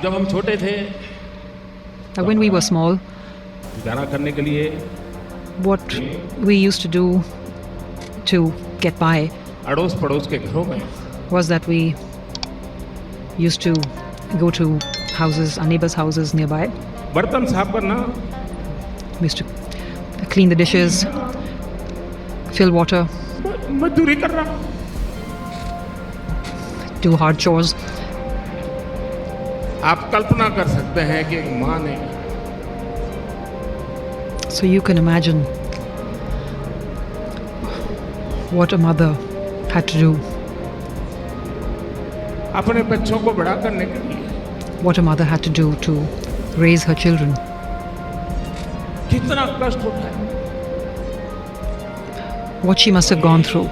जब हम छोटे थे when we were small, गुजारा करने के लिए what we used to do to get by अड़ोस पड़ोस के घरों में was that we used to go to houses, our neighbors' houses nearby. बर्तन साफ करना, We used to clean the dishes, fill water, मजदूरी करना, do hard chores. आप कल्पना कर सकते हैं कि एक माँ ने So you can imagine what a mother had to do, अपने बच्चों को बड़ा करने के लिए what a mother had to do to raise her children. कितना कष्ट उठाया, What she must have gone through.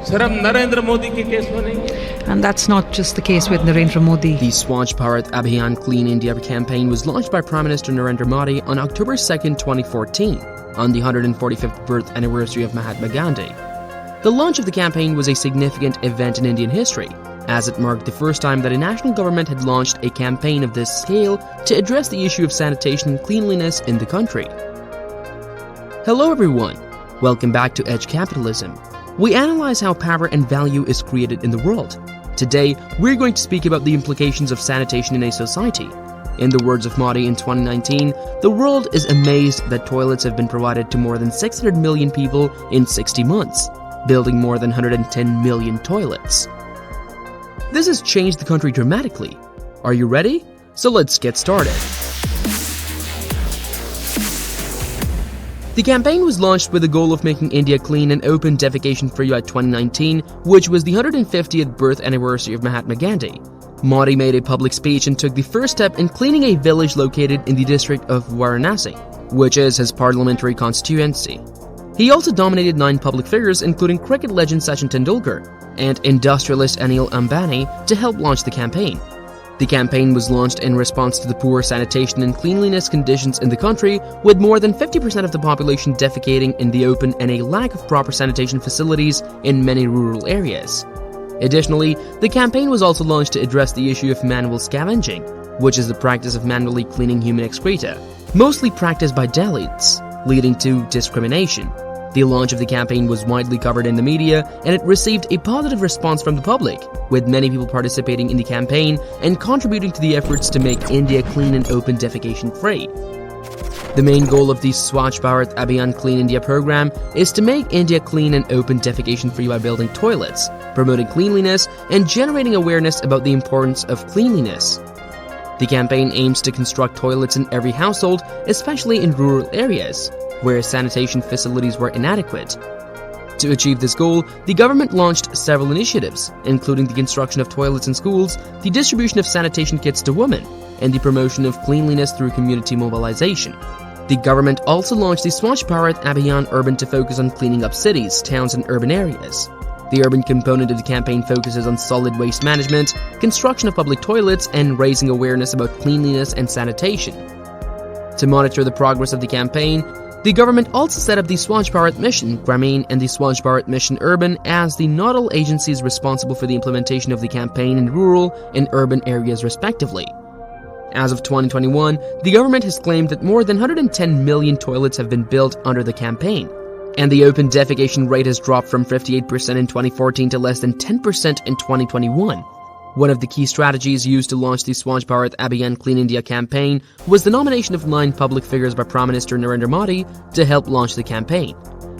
सिर्फ नरेंद्र मोदी के केस में नहीं है। And that's not just the case with Narendra Modi. The Swachh Bharat Abhiyan Clean India campaign was launched by Prime Minister Narendra Modi on October 2nd, 2014, on the 145th birth anniversary of Mahatma Gandhi. The launch of the campaign was a significant event in Indian history, as it marked the first time that a national government had launched a campaign of this scale to address the issue of sanitation and cleanliness in the country. Hello everyone, welcome back to Edge Capitalism. We analyze how power and value is created in the world. Today, we're going to speak about the implications of sanitation in a society. In the words of Modi in 2019, the world is amazed that toilets have been provided to more than 600 million people in 60 months, building more than 110 million toilets. This has changed the country dramatically. Are you ready? So let's get started. The campaign was launched with the goal of making India clean and open defecation-free by 2019, which was the 150th birth anniversary of Mahatma Gandhi. Modi made a public speech and took the first step in cleaning a village located in the district of Varanasi, which is his parliamentary constituency. He also nominated 9 public figures, including cricket legend Sachin Tendulkar and industrialist Anil Ambani, to help launch the campaign. The campaign was launched in response to the poor sanitation and cleanliness conditions in the country, with more than 50% of the population defecating in the open and a lack of proper sanitation facilities in many rural areas. Additionally, the campaign was also launched to address the issue of manual scavenging, which is the practice of manually cleaning human excreta, mostly practiced by Dalits, leading to discrimination. The launch of the campaign was widely covered in the media, and it received a positive response from the public, with many people participating in the campaign and contributing to the efforts to make India clean and open defecation-free. The main goal of the Swachh Bharat Abhiyan Clean India program is to make India clean and open defecation-free by building toilets, promoting cleanliness, and generating awareness about the importance of cleanliness. The campaign aims to construct toilets in every household, especially in rural areas, where sanitation facilities were inadequate. To achieve this goal, the government launched several initiatives, including the construction of toilets in schools, the distribution of sanitation kits to women, and the promotion of cleanliness through community mobilization. The government also launched the Swachh Bharat Abhiyan Urban to focus on cleaning up cities, towns, and urban areas. The urban component of the campaign focuses on solid waste management, construction of public toilets, and raising awareness about cleanliness and sanitation. To monitor the progress of the campaign, the government also set up the Swachh Bharat Mission Gramin and the Swachh Bharat Mission Urban as the nodal agencies responsible for the implementation of the campaign in rural and urban areas respectively. As of 2021, the government has claimed that more than 110 million toilets have been built under the campaign, and the open defecation rate has dropped from 58% in 2014 to less than 10% in 2021. One of the key strategies used to launch the Swachh Bharat Abhiyan Clean India campaign was the nomination of 9 public figures by Prime Minister Narendra Modi to help launch the campaign.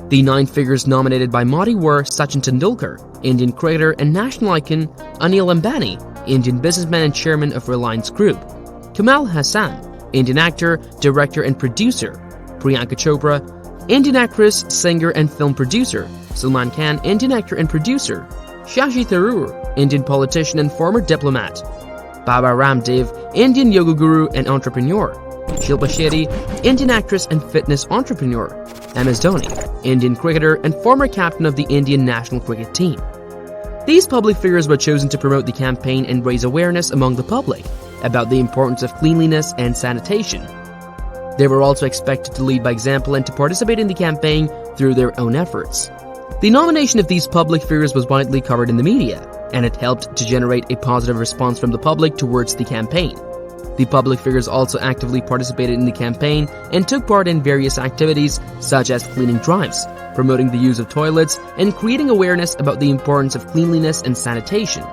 The 9 figures nominated by Modi were Sachin Tendulkar, Indian cricketer and national icon; Anil Ambani, Indian businessman and chairman of Reliance Group; Kamal Hassan, Indian actor, director and producer; Priyanka Chopra, Indian actress, singer and film producer; Salman Khan, Indian actor and producer; Shashi Tharoor, Indian politician and former diplomat; Baba Ramdev, Indian yoga guru and entrepreneur; Shilpa Shetty, Indian actress and fitness entrepreneur; MS Dhoni, Indian cricketer and former captain of the Indian national cricket team. These public figures were chosen to promote the campaign and raise awareness among the public about the importance of cleanliness and sanitation. They were also expected to lead by example and to participate in the campaign through their own efforts. The nomination of these public figures was widely covered in the media, and it helped to generate a positive response from the public towards the campaign. The public figures also actively participated in the campaign and took part in various activities such as cleaning drives, promoting the use of toilets, and creating awareness about the importance of cleanliness and sanitation.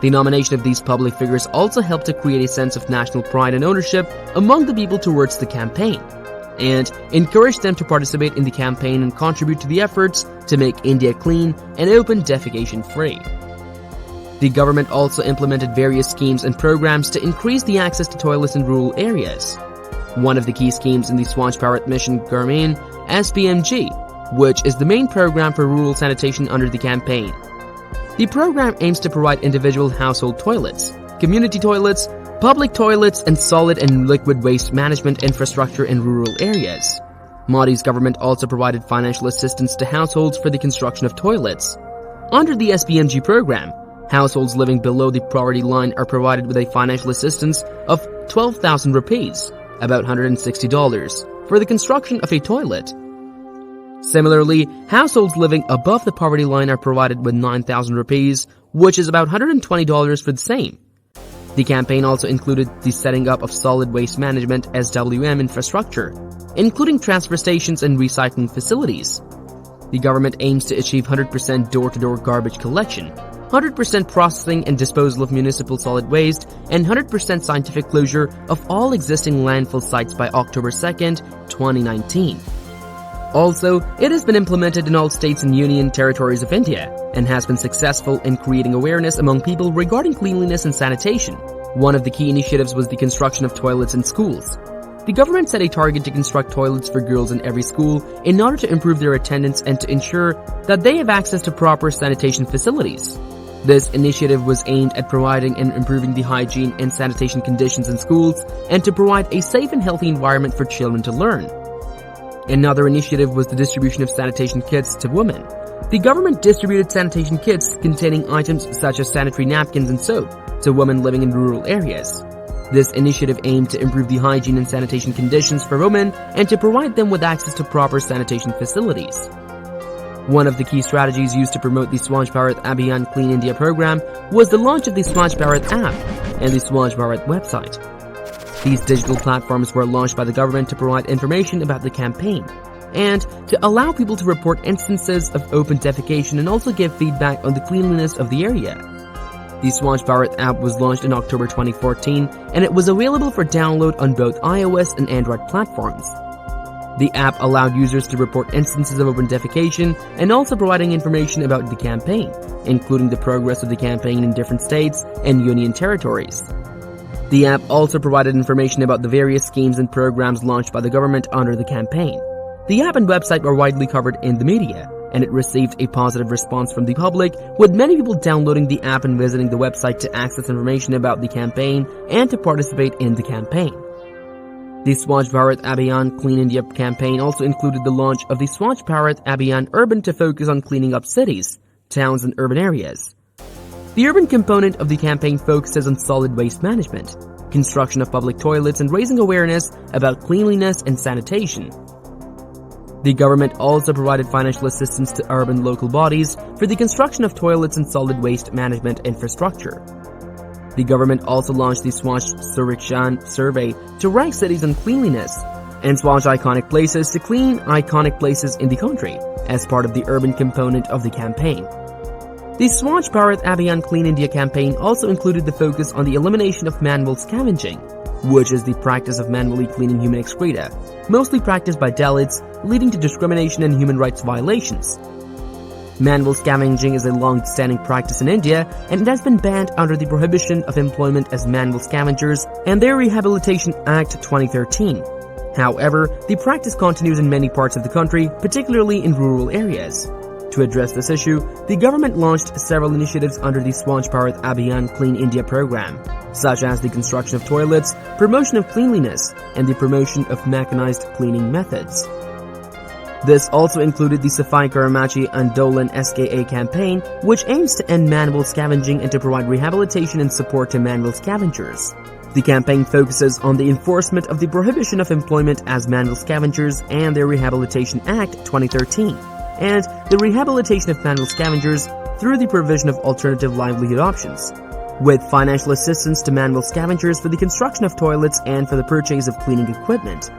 The nomination of these public figures also helped to create a sense of national pride and ownership among the people towards the campaign, and encouraged them to participate in the campaign and contribute to the efforts to make India clean and open defecation-free. The government also implemented various schemes and programs to increase the access to toilets in rural areas. One of the key schemes in the Swachh Bharat Mission Garmin, SPMG, which is the main program for rural sanitation under the campaign. The program aims to provide individual household toilets, community toilets, public toilets, and solid and liquid waste management infrastructure in rural areas. Modi's government also provided financial assistance to households for the construction of toilets. Under the SPMG program, households living below the poverty line are provided with a financial assistance of 12,000 rupees, about $160, for the construction of a toilet. Similarly, households living above the poverty line are provided with 9,000 rupees, which is about $120 for the same. The campaign also included the setting up of solid waste management (SWM) infrastructure, including transfer stations and recycling facilities. The government aims to achieve 100% door-to-door garbage collection, 100% processing and disposal of municipal solid waste, and 100% scientific closure of all existing landfill sites by October 2nd, 2019. Also, it has been implemented in all states and union territories of India and has been successful in creating awareness among people regarding cleanliness and sanitation. One of the key initiatives was the construction of toilets in schools. The government set a target to construct toilets for girls in every school in order to improve their attendance and to ensure that they have access to proper sanitation facilities. This initiative was aimed at providing and improving the hygiene and sanitation conditions in schools and to provide a safe and healthy environment for children to learn. Another initiative was the distribution of sanitation kits to women. The government distributed sanitation kits containing items such as sanitary napkins and soap to women living in rural areas. This initiative aimed to improve the hygiene and sanitation conditions for women and to provide them with access to proper sanitation facilities. One of the key strategies used to promote the Swachh Bharat Abhiyan Clean India program was the launch of the Swachh Bharat app and the Swachh Bharat website. These digital platforms were launched by the government to provide information about the campaign and to allow people to report instances of open defecation and also give feedback on the cleanliness of the area. The Swachh Bharat app was launched in October 2014 and it was available for download on both iOS and Android platforms. The app allowed users to report instances of open defecation and also providing information about the campaign, including the progress of the campaign in different states and union territories. The app also provided information about the various schemes and programs launched by the government under the campaign. The app and website were widely covered in the media, and it received a positive response from the public, with many people downloading the app and visiting the website to access information about the campaign and to participate in the campaign. The Swachh Bharat Abhiyan Clean India campaign also included the launch of the Swachh Bharat Abhiyan Urban to focus on cleaning up cities, towns and urban areas. The urban component of the campaign focuses on solid waste management, construction of public toilets, and raising awareness about cleanliness and sanitation. The government also provided financial assistance to urban local bodies for the construction of toilets and solid waste management infrastructure. The government also launched the Swachh Surikshan survey to rank cities on cleanliness and Swachh iconic places to clean iconic places in the country as part of the urban component of the campaign. The Swachh Bharat Abhiyan Clean India campaign also included the focus on the elimination of manual scavenging, which is the practice of manually cleaning human excreta, mostly practiced by Dalits, leading to discrimination and human rights violations. Manual scavenging is a long-standing practice in India, and it has been banned under the Prohibition of Employment as Manual Scavengers and their Rehabilitation Act 2013. However, the practice continues in many parts of the country, particularly in rural areas. To address this issue, the government launched several initiatives under the Swachh Bharat Abhiyan Clean India program, such as the construction of toilets, promotion of cleanliness, and the promotion of mechanized cleaning methods. This also included the Safai Karamachi Andolan SKA campaign, which aims to end manual scavenging and to provide rehabilitation and support to manual scavengers. The campaign focuses on the enforcement of the Prohibition of Employment as Manual Scavengers and their Rehabilitation Act 2013, and the Rehabilitation of Manual Scavengers through the provision of alternative livelihood options, with financial assistance to manual scavengers for the construction of toilets and for the purchase of cleaning equipment.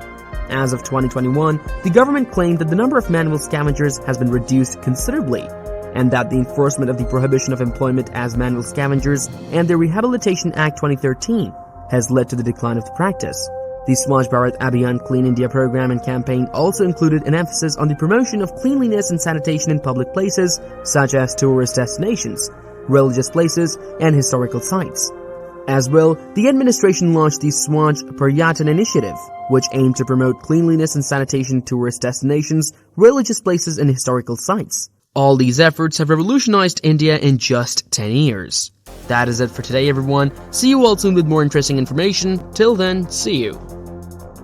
As of 2021, the government claimed that the number of manual scavengers has been reduced considerably, and that the enforcement of the prohibition of employment as manual scavengers and the Rehabilitation Act 2013 has led to the decline of the practice. The Swachh Bharat Abhiyan Clean India program and campaign also included an emphasis on the promotion of cleanliness and sanitation in public places such as tourist destinations, religious places, and historical sites. As well, the administration launched the Swachh Paryatan initiative, which aimed to promote cleanliness and sanitation tourist destinations, religious places, and historical sites. All these efforts have revolutionized India in just 10 years. That is it for today, everyone. See you all soon with more interesting information. Till then, see you.